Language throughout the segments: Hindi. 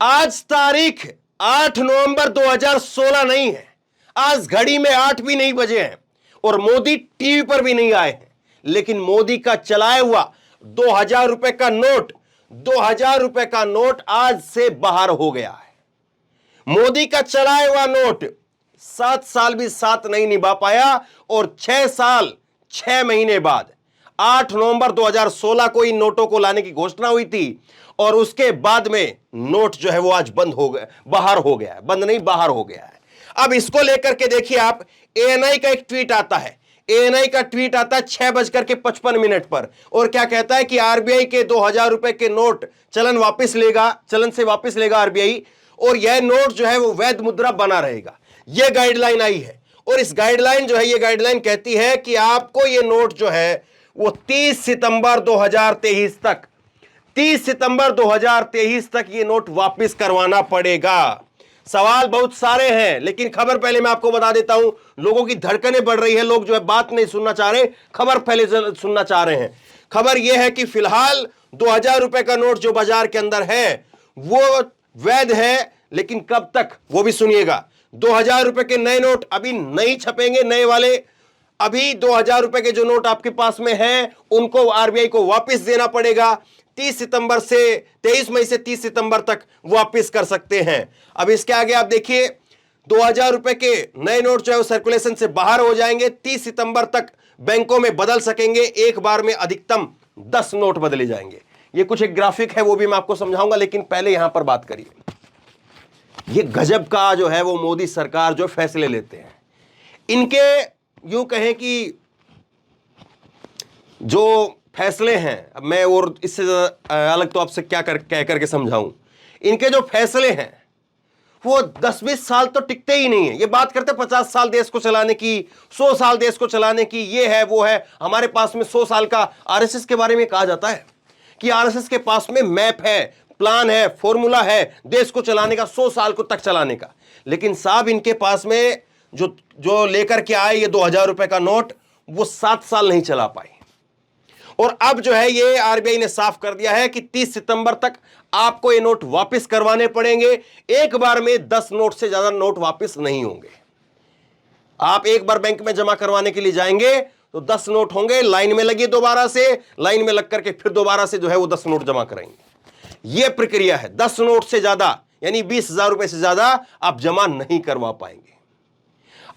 आज तारीख 8 नवंबर 2016 नहीं है। आज घड़ी में 8 भी नहीं बजे हैं और मोदी टीवी पर भी नहीं आए हैं, लेकिन मोदी का चलाया हुआ 2000 रुपए का नोट 2000 रुपए का नोट आज से बाहर हो गया है। मोदी का चलाया हुआ नोट 7 साल भी साथ नहीं निभा पाया और 6 साल 6 महीने बाद 8 नवंबर 2016 को इन नोटों को लाने की घोषणा हुई थी और उसके बाद में नोट जो है वो आज बंद हो गया, बाहर हो गया है। बंद नहीं, बाहर हो गया है। अब इसको लेकर के देखिए आप, एएनआई का एक ट्वीट आता है। एएनआई का ट्वीट आता है 6:55 पर और क्या कहता है कि आरबीआई के 2000 रुपए के नोट चलन से वापस लेगा आरबीआई और यह नोट जो है वो वैध मुद्रा बना रहेगा। यह गाइडलाइन आई है और इस गाइडलाइन जो है, यह गाइडलाइन कहती है कि आपको यह नोट जो है वो 30 सितंबर 2023 तक ये नोट वापस करवाना पड़ेगा। सवाल बहुत सारे हैं, लेकिन खबर पहले मैं आपको बता देता हूं। लोगों की धड़कनें बढ़ रही है, लोग जो है बात नहीं सुनना चाह रहे, खबर पहले सुनना चाह रहे हैं। खबर यह है कि फिलहाल 2000 रुपए का नोट जो बाजार के अंदर है वो वैध है, लेकिन कब तक वो भी सुनिएगा। 2000 रुपए के नए नोट अभी नहीं छपेंगे, नए वाले। अभी 2000 रुपए के जो नोट आपके पास में हैं उनको आरबीआई को वापस देना पड़ेगा। 23 मई से 30 सितंबर तक वापस कर सकते हैं। अब इसके आगे आप देखिए, 2000 रुपए के नए नोट जो है वो सर्कुलेशन से बाहर हो जाएंगे। 30 सितंबर तक बैंकों में बदल सकेंगे। एक बार में अधिकतम 10 नोट बदले जाएंगे। ये कुछ एक ग्राफिक है, वो भी मैं आपको समझाऊंगा, लेकिन पहले यहां पर बात करिए। ये गजब का जो है वो मोदी सरकार जो फैसले लेते हैं, इनके यूं कहें कि जो फैसले हैं, अब मैं और इससे अलग तो आपसे क्या कह करके समझाऊं। इनके जो फैसले हैं वो 10-20 साल तो टिकते ही नहीं है। ये बात करते 50 साल देश को चलाने की, 100 साल देश को चलाने की, ये है वो है। हमारे पास में 100 साल का आरएसएस के बारे में कहा जाता है कि आरएसएस के पास में मैप है, प्लान है, फॉर्मूला है देश को चलाने का, 100 साल को तक चलाने का। लेकिन साहब इनके पास में जो लेकर के आए ये 2000 रुपए का नोट, वो 7 साल नहीं चला पाए। और अब जो है ये आरबीआई ने साफ कर दिया है कि 30 सितंबर तक आपको ये नोट वापस करवाने पड़ेंगे। एक बार में 10 नोट से ज्यादा नोट वापस नहीं होंगे। आप एक बार बैंक में जमा करवाने के लिए जाएंगे तो 10 नोट होंगे, लाइन में लगी, दोबारा से लाइन में लग करके फिर दोबारा से जो है वो 10 नोट जमा कराएंगे। यह प्रक्रिया है। 10 नोट से ज्यादा यानी 20,000 रुपए से ज्यादा आप जमा नहीं करवा पाएंगे।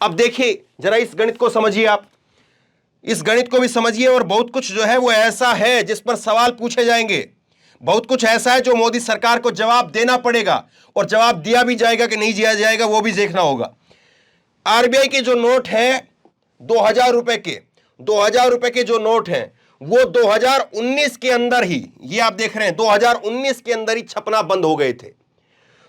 अब देखिए जरा इस गणित को समझिए, आप इस गणित को भी समझिए। और बहुत कुछ जो है वो ऐसा है जिस पर सवाल पूछे जाएंगे, बहुत कुछ ऐसा है जो मोदी सरकार को जवाब देना पड़ेगा और जवाब दिया भी जाएगा कि नहीं दिया जाएगा वो भी देखना होगा। आरबीआई के जो नोट हैं 2000 रुपए के, 2000 रुपए के जो नोट हैं वो 2019 के अंदर ही, ये आप देख रहे हैं 2019 के अंदर ही छपना बंद हो गए थे।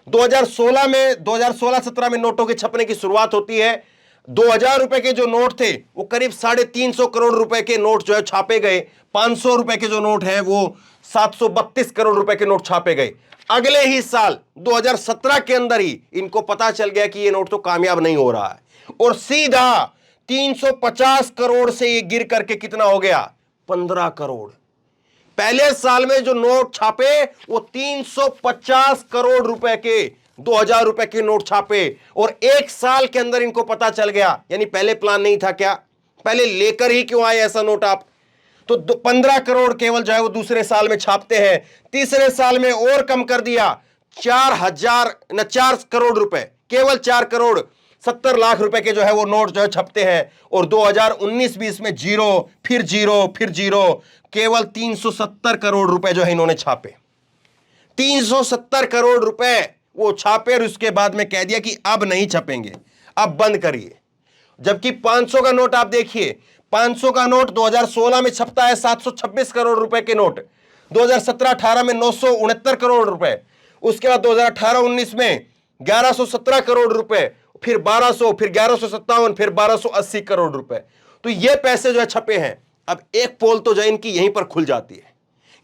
2016-17 में नोटों के छपने की शुरुआत होती है। 2000 रुपए के जो नोट थे वो करीब 350 करोड़ रुपए के नोट जो है छापे गए। 500 रुपए के जो नोट हैं वो 732 करोड़ रुपए के नोट छापे गए। अगले ही साल 2017 के अंदर ही इनको पता चल गया कि ये नोट तो कामयाब नहीं हो रहा है और सीधा 350 करोड़ से ये गिर करके कितना हो गया, 15 करोड़। पहले साल में जो नोट छापे वो 350 करोड़ रुपए के 2000 रुपए के नोट छापे और एक साल के अंदर इनको पता चल गया। यानी पहले प्लान नहीं था क्या, पहले लेकर ही क्यों आए ऐसा नोट आप? तो 15 करोड़ केवल जो है वो दूसरे साल में छापते हैं। तीसरे साल में और कम कर दिया, 4 करोड़ रुपए, केवल 4 करोड़ 70 लाख रुपए के जो है वो नोट जो है छपते हैं। और 2019-20 में जीरो, फिर जीरो, केवल 370 करोड़ रुपए जो है इन्होंने छापे। 370 करोड़ रुपए वो छापे और उसके बाद में कह दिया कि अब नहीं छपेंगे, अब बंद करिए। जबकि 500 का नोट आप देखिए, 500 का नोट 2016 में छपता है 726 करोड़ रुपए के नोट, 2017-18 में 969 करोड़ रुपए, उसके बाद 2018-19 में 1117 करोड़ रुपए, फिर 1200, फिर 1157, फिर 1280 करोड़ रुपए। तो ये पैसे जो है छपे हैं। अब एक पोल तो जो इनकी यहीं पर खुल जाती है।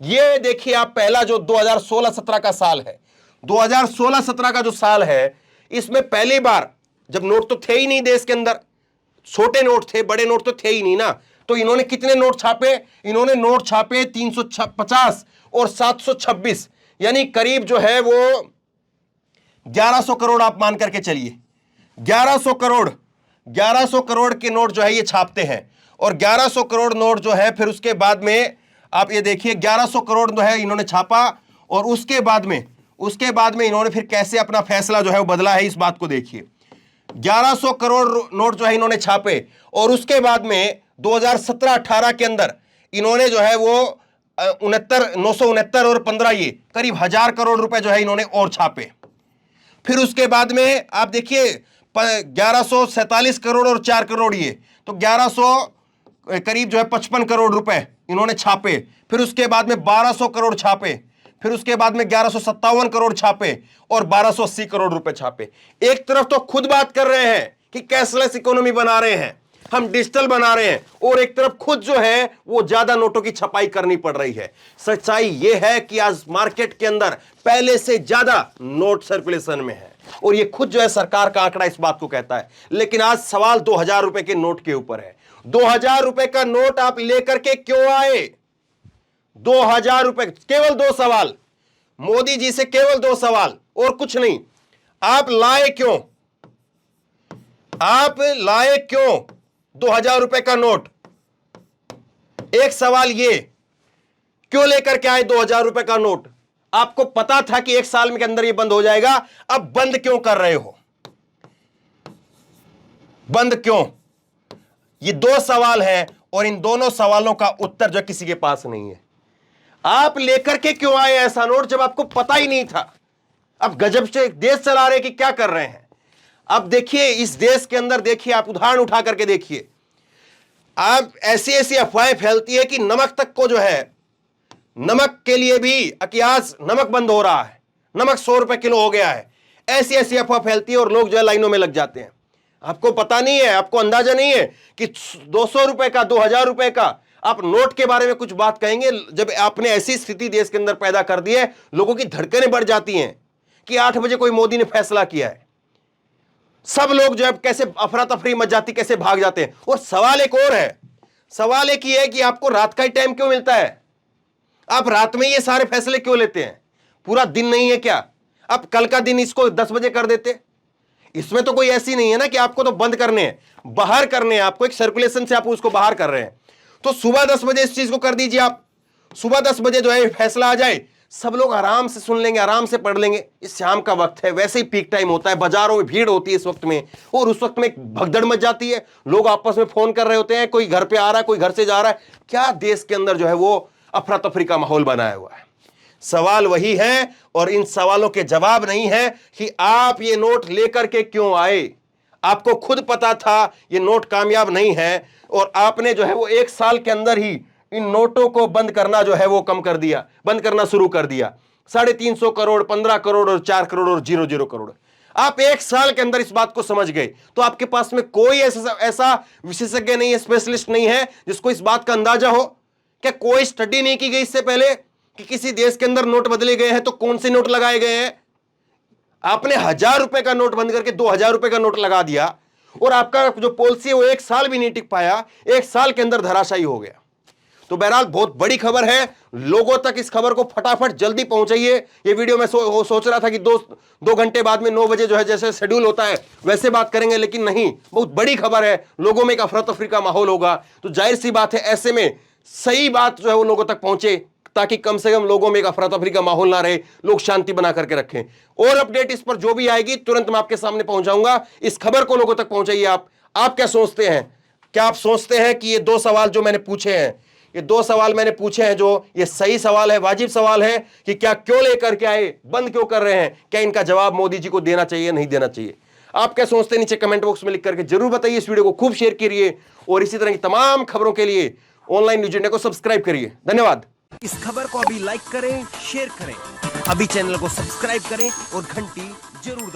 ये देखिए आप, पहला जो 2016-17 का साल है, 2016-17 का जो साल है, इसमें पहली बार जब नोट तो थे ही नहीं देश के अंदर, छोटे नोट थे, बड़े नोट तो थे ही नहीं ना, तो इन्होंने कितने नोट छापे? इन्होंने नोट छापे 350 और 726, यानी करीब जो है वो 1100 करोड़ आप मान करके चलिए, 1100 करोड़, 1100 करोड़ के नोट जो है ये छापते हैं, और 1100 करोड़ नोट जो है फिर उसके बाद में आप ये देखिए 1100 करोड़ जो है इन्होंने छापा, और उसके बाद में इन्होंने फिर कैसे अपना फैसला जो है वो बदला है, इस बात को देखिए। 1100 करोड़ नोट जो है इन्होंने छापे, और उसके बाद में 2017-18 के अंदर इन्होंने जो है वो 969 और 15 ये करीब 1000 करोड़ रुपए जो है इन्होंने और छापे। फिर उसके बाद में आप देखिए 1147 करोड़ और 4 करोड़ ये, तो 1100 करीब जो है 55 करोड़ रुपए इन्होंने छापे। फिर उसके बाद में 1200 करोड़ छापे, फिर उसके बाद में 1157 करोड़ छापे, और 1280 करोड़ रुपए छापे। एक तरफ तो खुद बात कर रहे हैं कि कैशलेस इकोनॉमी बना रहे हैं, हम डिजिटल बना रहे हैं, और एक तरफ खुद जो है वो ज्यादा नोटों की छपाई करनी पड़ रही है। सच्चाई ये है कि आज मार्केट के अंदर पहले से ज्यादा नोट सर्कुलेशन में है, और ये खुद जो है सरकार का आंकड़ा इस बात को कहता है। लेकिन आज सवाल 2000 रुपए के नोट के ऊपर है। 2000 रुपए का नोट आप लेकर के क्यों आए? 2000 रुपए, केवल 2 सवाल मोदी जी से, केवल 2 सवाल और कुछ नहीं। आप लाए क्यों? आप लाए क्यों 2000 रुपए का नोट? एक सवाल ये, क्यों लेकर के आए 2000 रुपए का नोट? आपको पता था कि 1 साल के अंदर ये बंद हो जाएगा, अब बंद क्यों कर रहे हो? बंद क्यों? ये 2 सवाल हैं, और इन दोनों सवालों का उत्तर जो किसी के पास नहीं है। आप लेकर के क्यों आए ऐसा नोट जब आपको पता ही नहीं था? अब गजब से देश चला रहे कि क्या कर रहे हैं। अब देखिए इस देश के अंदर, देखिए आप उदाहरण उठा करके देखिए, आप ऐसी ऐसी अफवाहें फैलती है कि नमक तक को जो है, नमक के लिए भी कि आज नमक बंद हो रहा है, नमक 100 रुपए किलो हो गया है, ऐसी ऐसी अफवाह फैलती है, और लोग जो है लाइनों में लग जाते हैं। आपको पता नहीं है, आपको अंदाजा नहीं है कि 200 रुपए का, 2000 रुपए का आप नोट के बारे में कुछ बात कहेंगे, जब आपने ऐसी स्थिति देश के अंदर पैदा कर दी है, लोगों की धड़कनें बढ़ जाती हैं कि 8 बजे कोई मोदी ने फैसला किया है। सब लोग जो है कैसे अफरा तफरी मच जाती, कैसे भाग जाते हैं। और सवाल एक और है, सवाल एक ये है कि आपको रात का ही टाइम क्यों मिलता है? आप रात में ये सारे फैसले क्यों लेते हैं? पूरा दिन नहीं है क्या? आप कल का दिन इसको 10 बजे कर देते। इसमें तो कोई ऐसी नहीं है ना कि आपको तो बंद करने हैं, बाहर करने हैं, आपको एक सर्कुलेशन से आप उसको बाहर कर रहे हैं। तो सुबह 10 बजे इस चीज को कर दीजिए। आप सुबह 10 बजे जो है फैसला आ जाए, सब लोग आराम से सुन लेंगे, आराम से पढ़ लेंगे। इस शाम का वक्त है, वैसे ही पीक टाइम होता है, बाजारों में भीड़ होती है इस वक्त में, और उस वक्त में भगदड़ मच जाती है, लोग आपस में फोन कर रहे होते हैं, कोई घर पे आ रहा है, कोई घर से जा रहा है। क्या देश के अंदर जो है वो अफरा तफरी का माहौल बनाया हुआ है। सवाल वही है, और इन सवालों के जवाब नहीं है कि आप ये नोट लेकर के क्यों आए। आपको खुद पता था ये नोट कामयाब नहीं है, और आपने जो है वो 1 साल के अंदर ही इन नोटों को बंद करना जो है वो कम कर दिया, बंद करना शुरू कर दिया। 350 करोड़, 15 करोड़ और 4 करोड़ और 00 करोड़। आप 1 साल के अंदर इस बात को समझ गए, तो आपके पास में कोई ऐसा विशेषज्ञ नहीं है, स्पेशलिस्ट नहीं है जिसको इस बात का अंदाजा हो? क्या कोई स्टडी नहीं की गई इससे पहले कि किसी देश के अंदर नोट बदले गए हैं तो कौन से नोट लगाए गए हैं? आपने 1000 रुपए का नोट बंद करके 2000 रुपए का नोट लगा दिया, और आपका जो पॉलिसी है वो 1 साल भी नहीं टिक पाया, 1 साल के अंदर धराशायी हो गया। तो बहरहाल बहुत बड़ी खबर है, लोगों तक इस खबर को फटाफट जल्दी पहुंचाइए। ये वीडियो मैं सोच रहा था कि 2 घंटे बाद में 9 बजे जो है जैसे शेड्यूल होता है वैसे बात करेंगे, लेकिन नहीं, बहुत बड़ी खबर है, लोगों में एक अफरा तफरी का माहौल होगा। तो जाहिर सी बात है ऐसे में सही बात जो है वो लोगों तक पहुंचे, ताकि कम से कम लोगों में एक अफरा तफरी का माहौल ना रहे, लोग शांति बना करके रखें। और अपडेट इस पर जो भी आएगी तुरंत मैं आपके सामने पहुंचाऊंगा। इस खबर को लोगों तक पहुंचाइए। आप क्या सोचते हैं? क्या आप सोचते हैं कि ये 2 सवाल जो मैंने पूछे हैं, ये 2 सवाल मैंने पूछे हैं जो ये सही सवाल है, वाजिब सवाल है कि क्या क्यों लेकर के आए, बंद क्यों कर रहे हैं? क्या इनका जवाब मोदी जी को देना चाहिए, नहीं देना चाहिए? आप क्या सोचते हैं नीचे कमेंट बॉक्स में लिख करके जरूर बताइए। इस वीडियो को खूब शेयर करिए, और इसी तरह की तमाम खबरों के लिए ऑनलाइन न्यूज इंडिया को सब्सक्राइब करिए। धन्यवाद। इस खबर को अभी लाइक करें, शेयर करें, अभी चैनल को सब्सक्राइब करें और घंटी जरूर दबाएं।